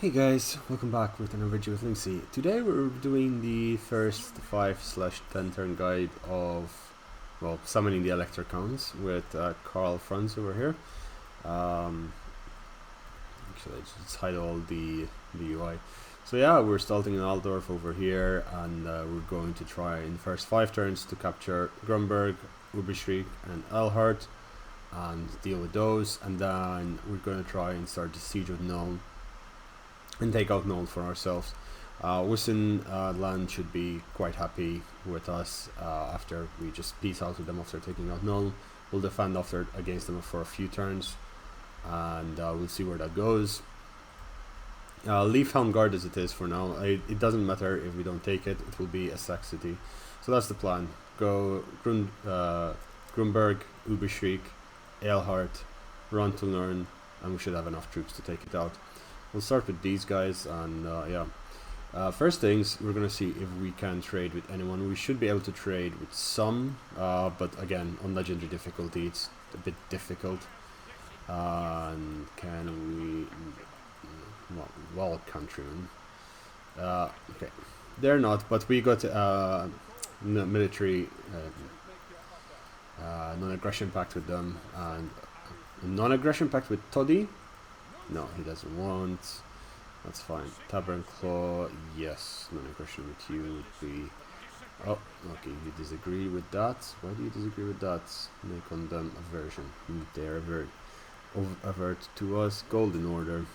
Hey guys, welcome back with another video with Linksy. Today we're doing the first 5/10 turn guide of, well, summoning the Electrocons with Karl Franz over here. Actually, let's hide all the UI. So yeah, we're starting in Altdorf over here, and we're going to try in the first 5 turns to capture Grunberg, Uberschriek and Elhart and deal with those, and then we're going to try and start the Siege of Nuln and take out Nuln for ourselves. Wissen land should be quite happy with us after we just peace out with them after taking out Nuln. We'll defend after against them for a few turns, and we'll see where that goes. Leave Helm Guard as it is for now. It doesn't matter if we don't take it, it will be a sack city. So that's the plan. Go Grunberg, Uberschriek, Eilhart, run to Nuln, and we should have enough troops to take it out. We'll start with these guys, and first things, we're gonna see if we can trade with anyone. We should be able to trade with some, but again, on legendary difficulty, it's a bit difficult. And can we? Well, countrymen. Okay, they're not, but we got military non-aggression pact with them, and a non-aggression pact with Toddy. No, he doesn't want. That's fine. Tavern Claw, yes. Non-aggression with you would be. Oh, okay. You disagree with that. Why do you disagree with that? Make on them aversion. They're avert to us. Golden Order.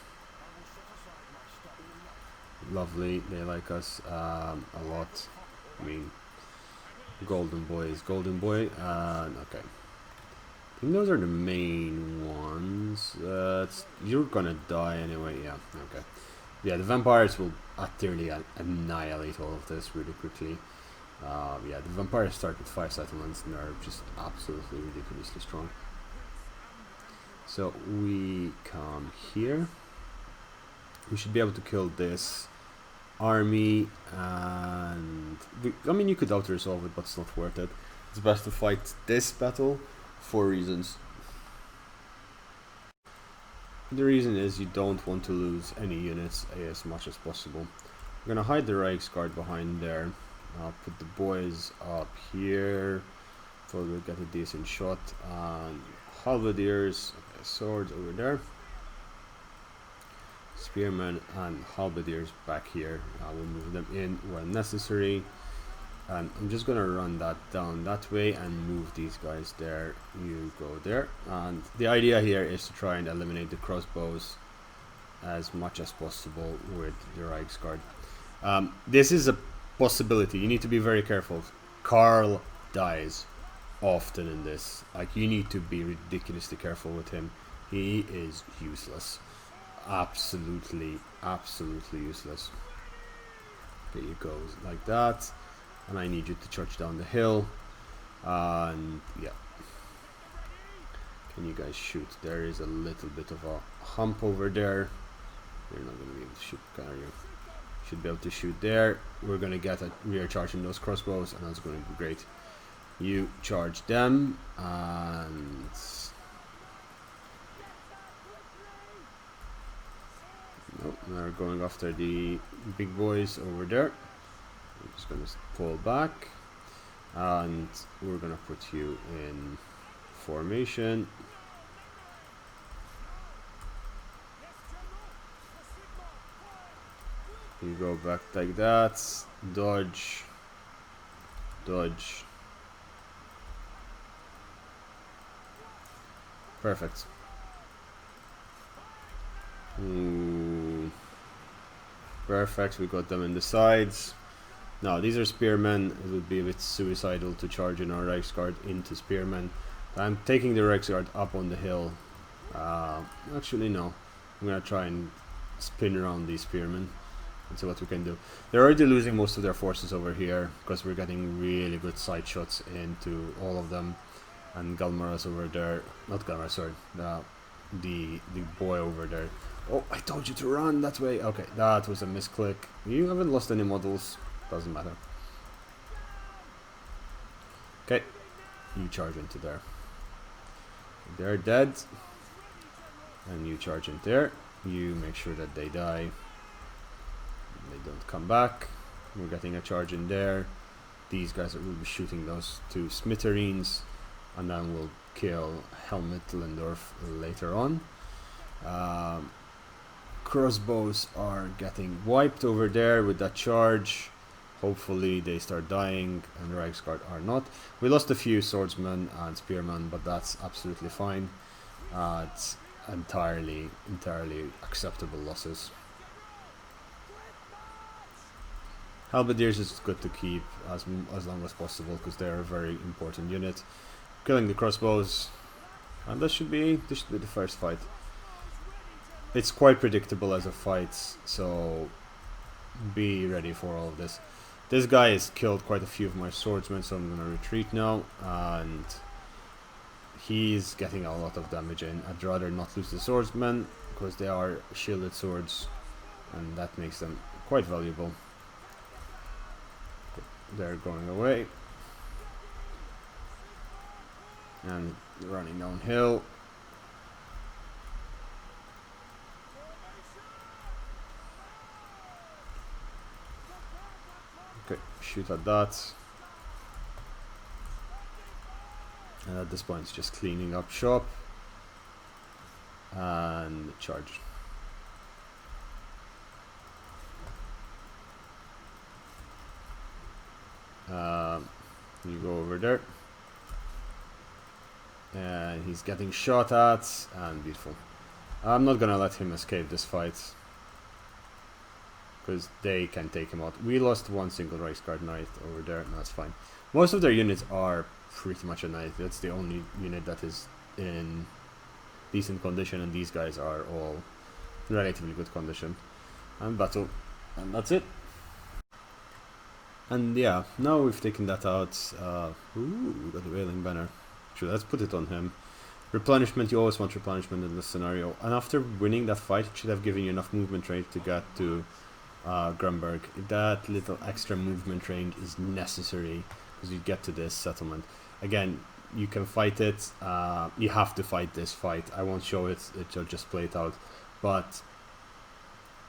Lovely. They like us a lot. I mean, Golden Boy is Golden Boy. Okay. I think those are the main ones. You're gonna die anyway, yeah, okay. Yeah, the vampires will utterly annihilate all of this really quickly. Yeah, the vampires start with 5 settlements and they're just absolutely ridiculously strong. So we come here. We should be able to kill this army, and I mean, you could auto-resolve it, but it's not worth it. It's best to fight this battle. 4 reasons. The reason is you don't want to lose any units as much as possible. We're gonna hide the Reichsguard behind there. I'll put the boys up here. Thought we'll get a decent shot. Halberdiers, okay, swords over there. Spearmen and halberdiers back here. We'll move them in when necessary. And I'm just gonna run that down that way and move these guys there. You go there, and the idea here is to try and eliminate the crossbows as much as possible with the Reichsguard. This is a possibility. You need to be very careful. Karl dies often in this. Like, you need to be ridiculously careful with him. He is useless. Absolutely useless. Okay, you go like that. And I need you to charge down the hill. And yeah. Can you guys shoot? There is a little bit of a hump over there. You're not going to be able to shoot, are you? Should be able to shoot there. We're going to get a rear charge in those crossbows, and that's going to be great. You charge them, and nope, they're going after the big boys over there. I'm just going to pull back, and we're going to put you in formation. You go back like that, dodge, dodge. Perfect. Ooh. Perfect, we got them in the sides. Now, these are spearmen. It would be a bit suicidal to charge in our Reichsguard into spearmen. I'm taking the Reichsguard up on the hill. Actually, no. I'm going to try and spin around these spearmen and see what we can do. They're already losing most of their forces over here because we're getting really good side shots into all of them. And Galmara's over there. Not Galmara, sorry. The boy over there. Oh, I told you to run that way. Okay, that was a misclick. You haven't lost any models. Doesn't matter. Okay, you charge into there. They're dead. And you charge in there. You make sure that they die. don't come back. We're getting a charge in there. These guys will be shooting those two smithereens, and then we'll kill Helmut Lindorf later on. Crossbows are getting wiped over there with that charge. Hopefully they start dying, and Reichsguard are not. We lost a few swordsmen and spearmen, but that's absolutely fine. It's entirely acceptable losses. Halberdiers is good to keep as long as possible because they're a very important unit. Killing the crossbows, and this should be the first fight. It's quite predictable as a fight, so be ready for all of this. This guy has killed quite a few of my swordsmen, so I'm gonna retreat now, and he's getting a lot of damage in. I'd rather not lose the swordsmen because they are shielded swords, and that makes them quite valuable. They're going away and running downhill. Okay, shoot at that. And at this point it's just cleaning up shop and charge. You go over there, and he's getting shot at, and beautiful. I'm not gonna let him escape this fight because they can take him out. We lost one single Reichsguard knight over there, and that's fine. Most of their units are pretty much a knight. That's the only unit that is in decent condition, and these guys are all relatively good condition. And battle, and that's it. And yeah, now we've taken that out. We got a Wailing Banner. Sure, let's put it on him. Replenishment, you always want replenishment in this scenario. And after winning that fight, it should have given you enough movement range to get to Grunberg. That little extra movement range is necessary because you get to this settlement. Again, you can fight it. You have to fight this fight. I won't show it, I'll just play it out. But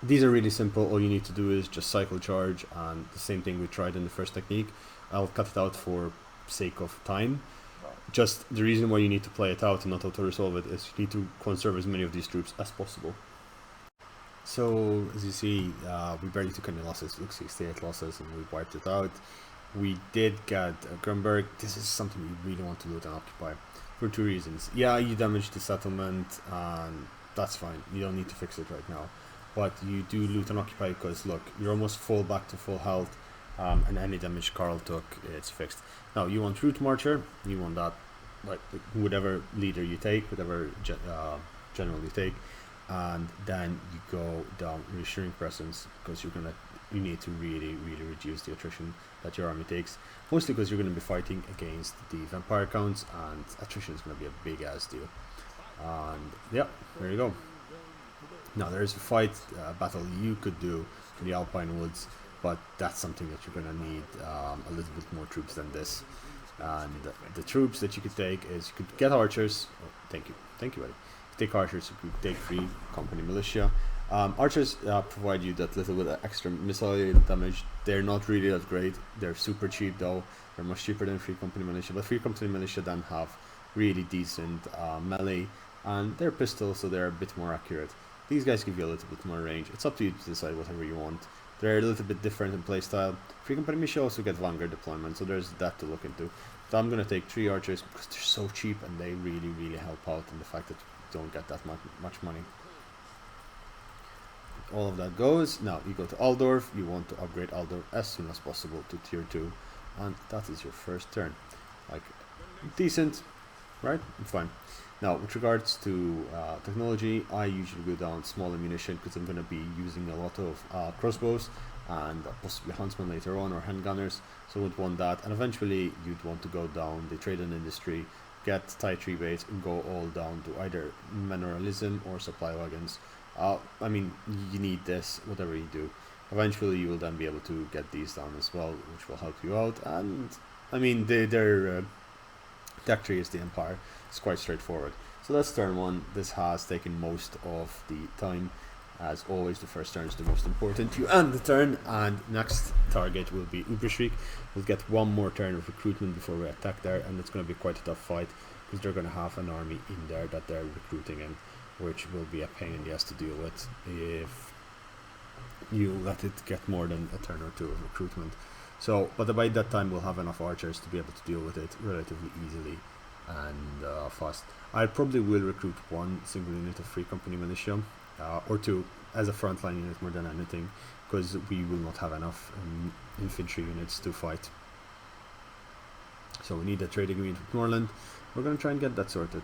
these are really simple. All you need to do is just cycle charge, and the same thing we tried in the first technique. I'll cut it out for sake of time. Just the reason why you need to play it out and not auto-resolve it is you need to conserve as many of these troops as possible. So, as you see, we barely took any losses. Look, 68 losses, and we wiped it out. We did get Grunberg. This is something you really want to loot and occupy for two reasons. Yeah, you damaged the settlement, and that's fine. You don't need to fix it right now. But you do loot and occupy because, look, you're almost full back to full health, and any damage Karl took, it's fixed. Now, you want Route Marcher, you want that, like, whatever leader you take, whatever general you take, and then you go down Reassuring Presence because you need to really reduce the attrition that your army takes, mostly because you're going to be fighting against the vampire counts, and attrition is going to be a big ass deal. And yeah, there you go. Now there's a battle you could do in the Alpine Woods, but that's something that you're going to need a little bit more troops than this. And the troops that you could take is you could get archers. Oh, thank you buddy. You take archers, you could take 3 company militia. Archers provide you that little bit of extra missile damage. They're not really that great. They're super cheap though. They're much cheaper than 3 company militia, but 3 company militia then have really decent melee, and they're pistols, so they're a bit more accurate. These guys give you a little bit more range. It's up to you to decide whatever you want. They're a little bit different in playstyle. 3 company militia also get Vanguard deployment, so there's that to look into. So I'm going to take 3 archers because they're so cheap and they really help out in the fact that you don't get that much money. All of that goes. Now you go to Altdorf. You want to upgrade Altdorf as soon as possible to tier 2, and that is your first turn. Like, decent, right? Fine. Now, with regards to technology, I usually go down small ammunition because I'm going to be using a lot of crossbows and possibly huntsmen later on, or handgunners, so I would want that. And eventually you'd want to go down the trade and industry, get tight rebates, and go all down to either mineralism or supply wagons. I mean, you need this, whatever you do. Eventually you will then be able to get these down as well, which will help you out. And I mean, their tech tree is the Empire. It's quite straightforward. So that's turn 1. This has taken most of the time. As always, the first turn is the most important. You end the turn, and next target will be Überschrieg. We'll get one more turn of recruitment before we attack there, and it's going to be quite a tough fight because they're going to have an army in there that they're recruiting in, which will be a pain in the ass to deal with if you let it get more than a turn or two of recruitment. So, but by that time we'll have enough archers to be able to deal with it relatively easily and fast. I probably will recruit one single unit of free company militia, or two as a frontline unit more than anything, because we will not have enough infantry units to fight. So we need a trade agreement with Norland. We're going to try and get that sorted.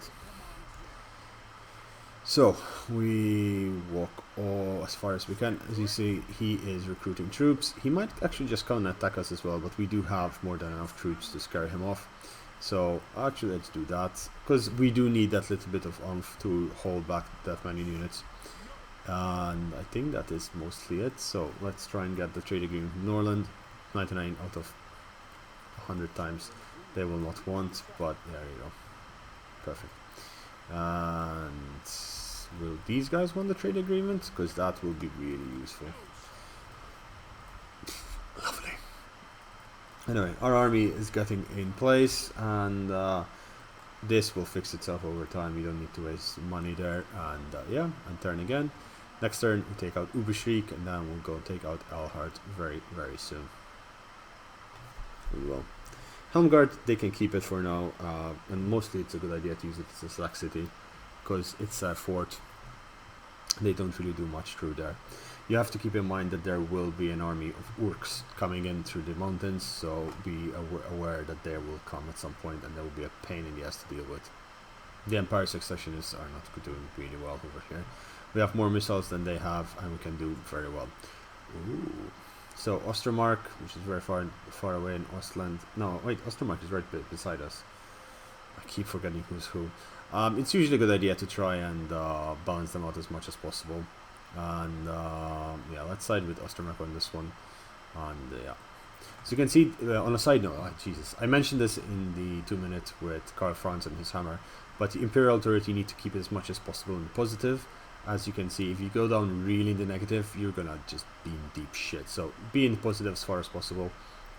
So we walk as far as we can. As you see, he is recruiting troops. He might actually just come and attack us as well, but we do have more than enough troops to scare him off. So actually let's do that, because we do need that little bit of oomph to hold back that many units. And I think that is mostly it. So let's try and get the trade agreement with Norland. 99 out of 100 times they will not want, but there you go. Perfect. And will these guys want the trade agreement? Because that will be really useful. Lovely. Anyway, our army is getting in place, and this will fix itself over time. You don't need to waste money there. And yeah, and turn again. Next turn we take out Überschrieg, and then we'll go take out Elhart very, very soon. We will. Helmgard, they can keep it for now, and mostly it's a good idea to use it as a slack city, because it's a fort. They don't really do much through there. You have to keep in mind that there will be an army of orcs coming in through the mountains, so be aware that they will come at some point, and there will be a pain in the ass to deal with. The Empire Successionists are not doing really well over here. We have more missiles than they have, and we can do very well. Ooh. So Ostermark, which is very far away in Ostland. No, wait, Ostermark is right beside us. I keep forgetting who's who. It's usually a good idea to try and balance them out as much as possible. And yeah, let's side with Ostermark on this one. And yeah. So you can see, on a side note, Jesus, I mentioned this in the 2 minutes with Karl Franz and his hammer, but the Imperial turret you need to keep as much as possible in positive. As you can see, if you go down really in the negative, you're gonna just be in deep shit. So be in the positive as far as possible,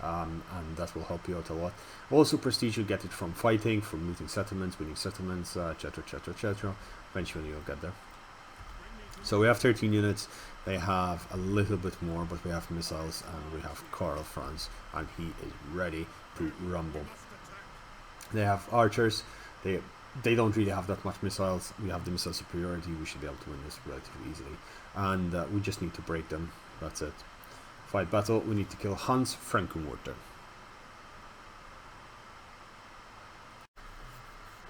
and that will help you out a lot. Also, prestige, you get it from fighting, from looting settlements, winning settlements, etc, etc, etc. Eventually you'll get there. So we have 13 units. They have a little bit more, but we have missiles, and we have Karl Franz, and he is ready to rumble. They have archers. They don't really have that much missiles. We have the missile superiority. We should be able to win this relatively easily. And we just need to break them. That's it. Fight battle. We need to kill Hans Frankenwerter.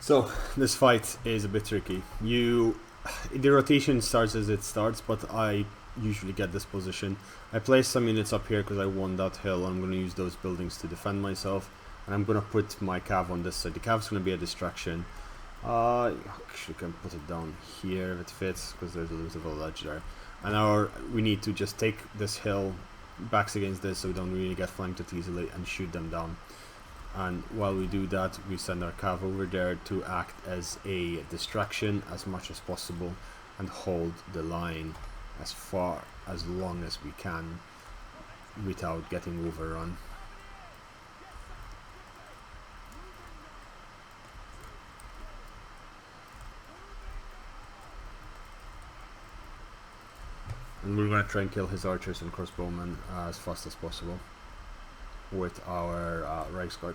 So this fight is a bit tricky. The rotation starts as it starts, but I usually get this position. I place some units up here because I won that hill. I'm going to use those buildings to defend myself. And I'm going to put my cav on this side. The cav's going to be a distraction. Actually can put it down here if it fits, because there's a little bit of a ledge there. And we need to just take this hill, backs against this, so we don't really get flanked that easily, and shoot them down. And while we do that, we send our cav over there to act as a distraction as much as possible and hold the line as long as we can without getting overrun. And we're going to try and kill his archers and crossbowmen as fast as possible with our Reichsguard.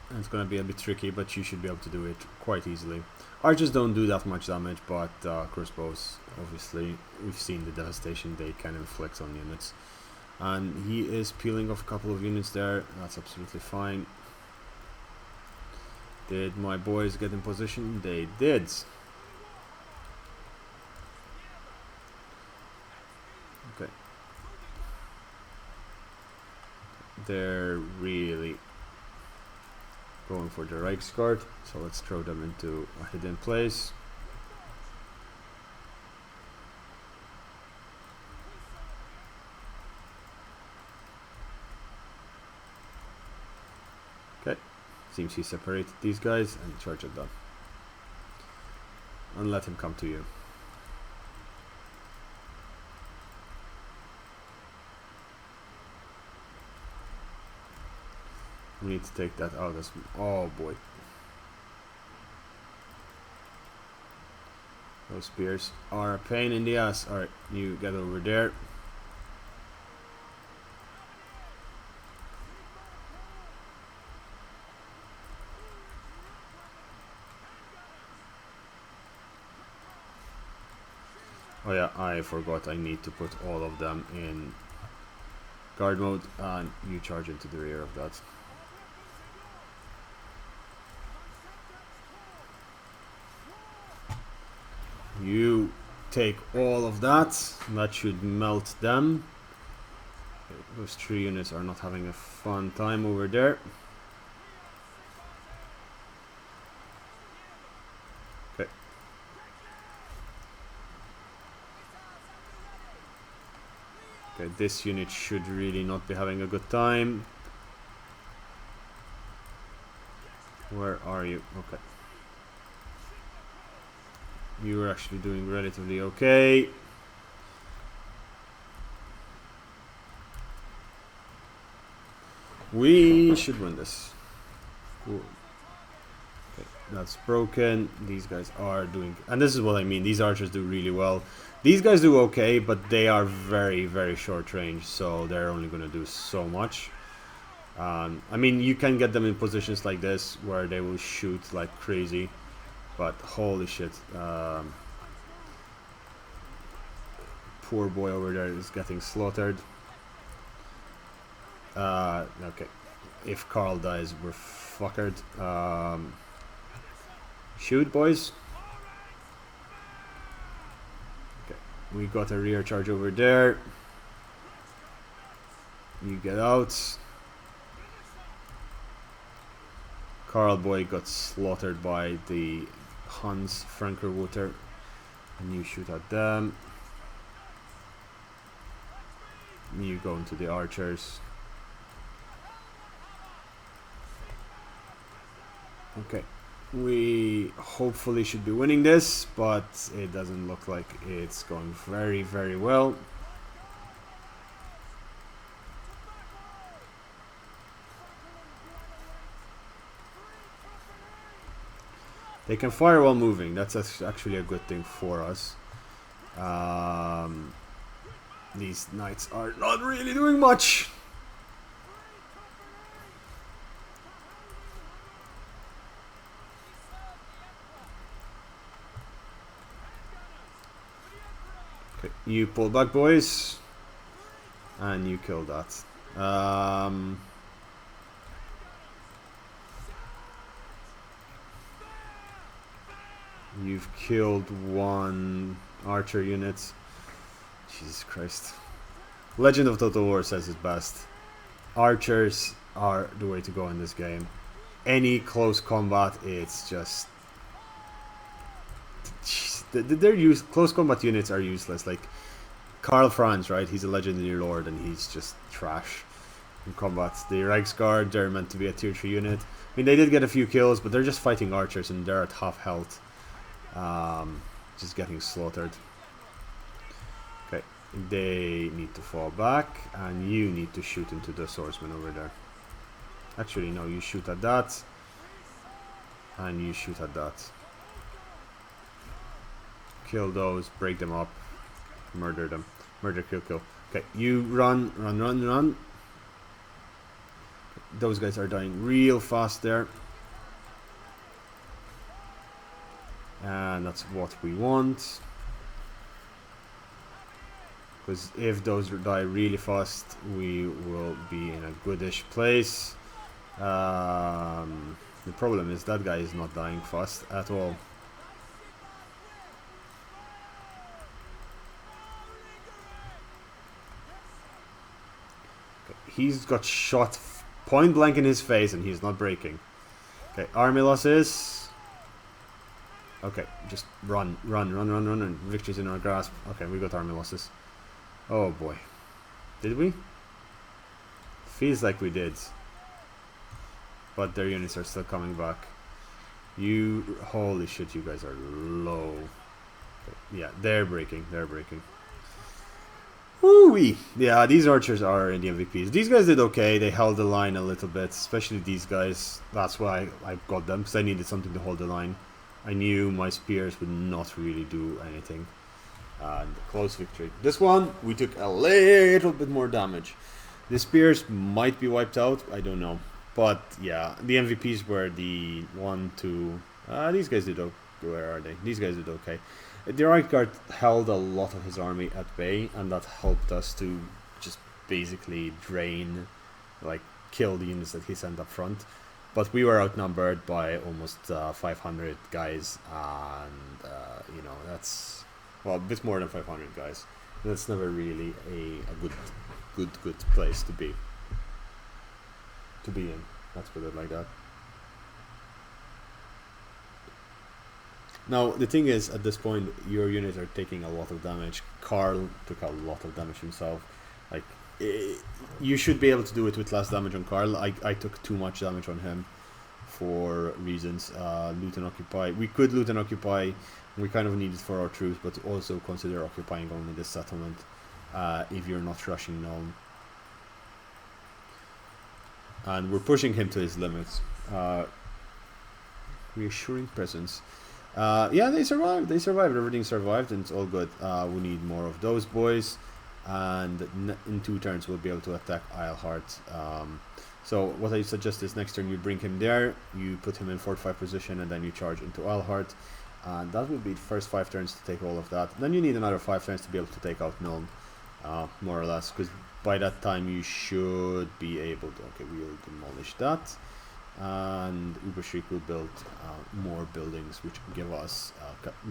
And it's going to be a bit tricky, but you should be able to do it quite easily. Archers don't do that much damage, but crossbows, obviously, we've seen the devastation they can inflict on units. And he is peeling off a couple of units there. That's absolutely fine. Did my boys get in position? They did. Okay. They're really going for the Reichsguard, so let's throw them into a hidden place. Okay, seems he separated these guys and charge at them. And let him come to you. We need to take that out. Oh boy. Those spears are a pain in the ass. Alright, you get over there. Oh yeah, I forgot I need to put all of them in guard mode, and you charge into the rear of that. You take all of that. That should melt them. Okay, those 3 units are not having a fun time over there. Okay. Okay, this unit should really not be having a good time. Where are you? Okay. You are actually doing relatively okay. We should win this. Cool. Okay, that's broken. These guys are doing, and this is what I mean. These archers do really well. These guys do okay, but they are very, very short range, so they're only going to do so much. I mean, you can get them in positions like this where they will shoot like crazy. But holy shit, poor boy over there is getting slaughtered. Okay, if Karl dies, we're fuckered. Shoot, boys. Okay, we got a rear charge over there. You get out. Karl boy got slaughtered by the Hans Frankerwater, and you shoot at them. You go into the archers. Okay, we hopefully should be winning this, but it doesn't look like it's going very, very well. They can fire while moving. That's actually a good thing for us. These knights are not really doing much. Okay, you pull back, boys, and you kill that. You've killed 1 archer unit. Jesus Christ. Legend of Total War says it best. Archers are the way to go in this game. Any close combat, it's just... close combat units are useless. Like Karl Franz, right? He's a legendary lord and he's just trash in combat. The Reichsguard, they're meant to be a tier 3 unit. I mean, they did get a few kills, but they're just fighting archers and they're at half health. Just getting slaughtered. Okay, they need to fall back, and you need to shoot into the swordsman over there. Actually, no, you shoot at that, and you shoot at that. Kill those, break them up, murder them. Murder, kill, kill. Okay, you run, run, run, run. Those guys are dying real fast there. And that's what we want. Because if those die really fast, we will be in a goodish place. The problem is that guy is not dying fast at all. Okay, he's got shot point blank in his face and he's not breaking. Okay, army losses. Okay, just run, run, run, run, run, and victory's in our grasp. Okay, we got army losses. Oh boy. Did we? Feels like we did. But their units are still coming back. You... Holy shit, you guys are low. Okay, yeah, they're breaking, they're breaking. Ooh-wee. Yeah, these archers are the MVPs. These guys did okay. They held the line a little bit, especially these guys. That's why I got them, because I needed something to hold the line. I knew my spears would not really do anything. And close victory. This one, we took a little bit more damage. The spears might be wiped out, I don't know. But yeah, the MVPs were the 1, 2... these guys did okay. Where are they? These guys did okay. The right guard held a lot of his army at bay, and that helped us to just basically drain, like, kill the units that he sent up front. But we were outnumbered by almost 500 guys, and, you know, that's, well, a bit more than 500 guys. That's never really a good place to be in. Let's put it like that. Now, the thing is, at this point, your units are taking a lot of damage. Karl took a lot of damage himself. Like, you should be able to do it with less damage on Karl. I took too much damage on him for reasons. Loot and occupy. We could loot and occupy. We kind of need it for our troops, but also consider occupying only this settlement if you're not rushing Nuln. And we're pushing him to his limits. Reassuring presence. Yeah, they survived. Everything survived, and it's all good. We need more of those boys, and in 2 turns we'll be able to attack Eilhart. So what I suggest is next turn you bring him there, you put him in fortified position, and then you charge into Eilhart. And that will be the first 5 turns to take all of that. Then you need another 5 turns to be able to take out Nuln, more or less, because by that time you should be able to... Okay, we'll demolish that. And Ubershriek will build more buildings which give us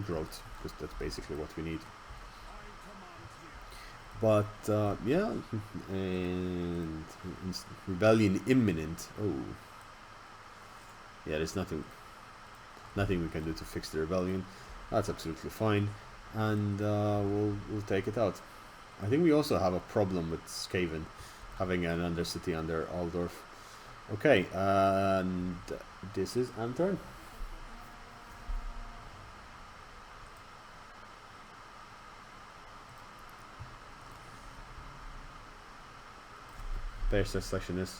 growth, because that's basically what we need. But yeah, and rebellion imminent. Oh, yeah, there's nothing we can do to fix the rebellion. That's absolutely fine, and we'll take it out. I think we also have a problem with Skaven having an undercity under Aldorf. Okay, and this is end turn. There's the sectionist.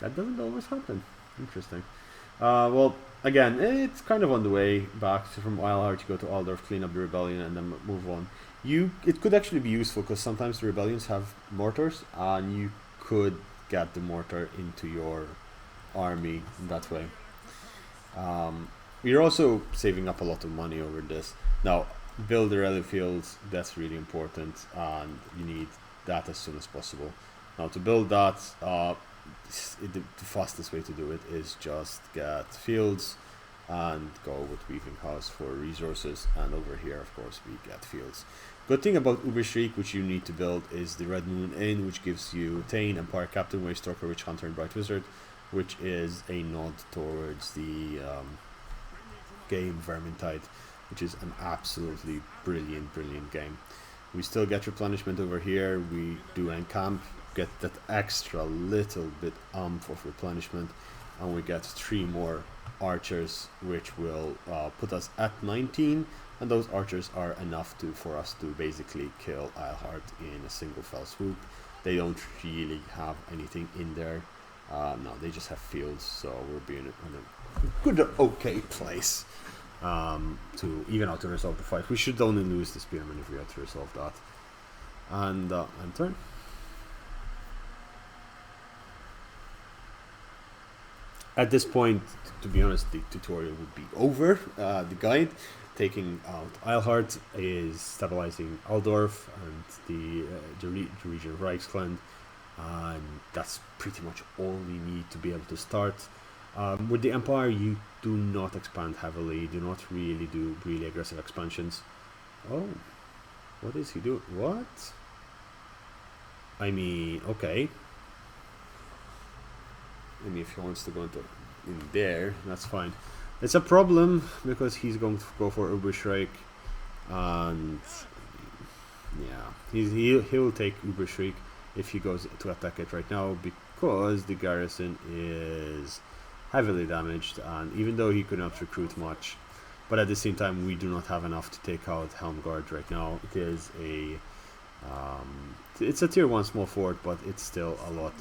That doesn't always happen. Interesting. Well, again, it's kind of on the way back. So from Eilhart you go to Aldorf, clean up the rebellion, and then move on. It could actually be useful, because sometimes the rebellions have mortars, and you could get the mortar into your army that way. You're also saving up a lot of money over this. Now, build the rally fields, that's really important, and you need that as soon as possible. Now, to build that, the fastest way to do it is just get fields and go with Weaving House for resources, and over here, of course, we get fields. Good thing about Ubershriek, which you need to build, is the Red Moon Inn, which gives you Thane, Empire Captain, Waste Stalker, Witch Hunter, and Bright Wizard, which is a nod towards the game Vermintide, which is an absolutely brilliant game. We still get replenishment over here. We do encamp, get that extra little bit of replenishment, and we get 3 more archers, which will put us at 19. And those archers are enough for us to basically kill Eilhart in a single fell swoop. They don't really have anything in there. No, they just have fields, so we'll be in a good, okay place to even out to resolve the fight. We should only lose the spearman if we have to resolve that. And end turn. At this point, to be honest, the tutorial would be over. The guide taking out Eilhart is stabilizing Aldorf and the region of Reichsland, and that's pretty much all we need to be able to start. With the Empire, you do not expand heavily, do not really do really aggressive expansions. Oh, what is he doing? What? I mean, okay. I mean, if he wants to go in there, that's fine. It's a problem because he's going to go for Ubershriek, and yeah, he'll take Ubershriek if he goes to attack it right now, because the garrison is heavily damaged, and even though he could not recruit much, but at the same time we do not have enough to take out Helmgard right now. It is a It's a tier 1 small fort, but it's still a lot.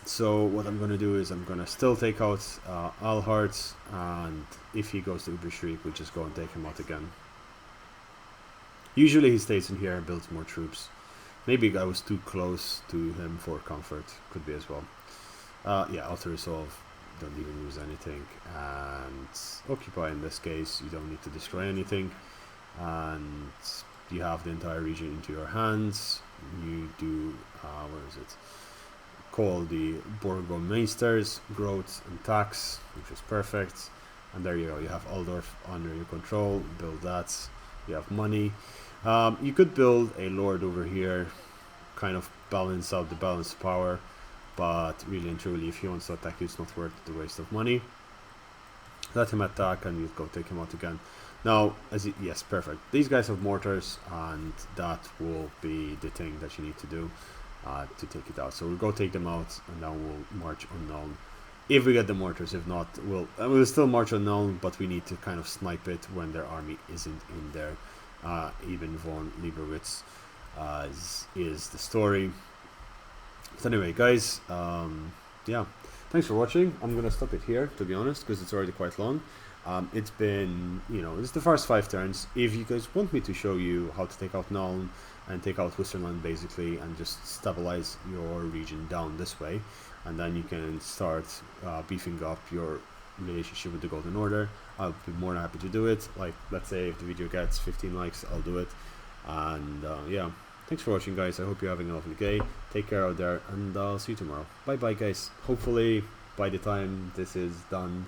So what I'm gonna do is I'm gonna still take out Alhart, and if he goes to Ubershriek, we'll just go and take him out again. Usually he stays in here and builds more troops. Maybe I was too close to him for comfort, could be as well. Yeah, auto resolve, don't even use anything, and occupy in this case, you don't need to destroy anything, and you have the entire region into your hands. You do, where is it? Call the Burgomeisters, growth and tax, which is perfect, and there you go, you have Aldorf under your control, build that, you have money. You could build a lord over here, kind of balance out the balance of power, but really and truly, if he wants to attack you, it's not worth the waste of money. Let him attack and you go take him out again. Now, yes, perfect. These guys have mortars, and that will be the thing that you need to do to take it out. So we'll go take them out, and then we'll march unknown. If we get the mortars, if not, we'll still march unknown, but we need to kind of snipe it when their army isn't in there. Even von Lieberwitz is the story. But anyway, guys, yeah, thanks for watching. I'm gonna stop it here, to be honest, because it's already quite long. It's been, it's the first 5 turns. If you guys want me to show you how to take out Nuln and take out Westerland basically, and just stabilize your region down this way, and then you can start beefing up your relationship with the Golden Order, I'll be more than happy to do it. Like, let's say if the video gets 15 likes, I'll do it. And yeah, thanks for watching, guys. I hope you're having a lovely day. Take care out there, and I'll see you tomorrow. Bye bye, guys. Hopefully by the time this is done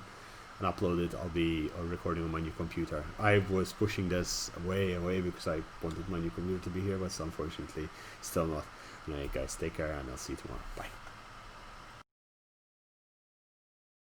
and uploaded, I'll be recording on my new computer. I was pushing this way away because I wanted my new computer to be here, but unfortunately still not. Anyway, guys, take care, and I'll see you tomorrow. Bye.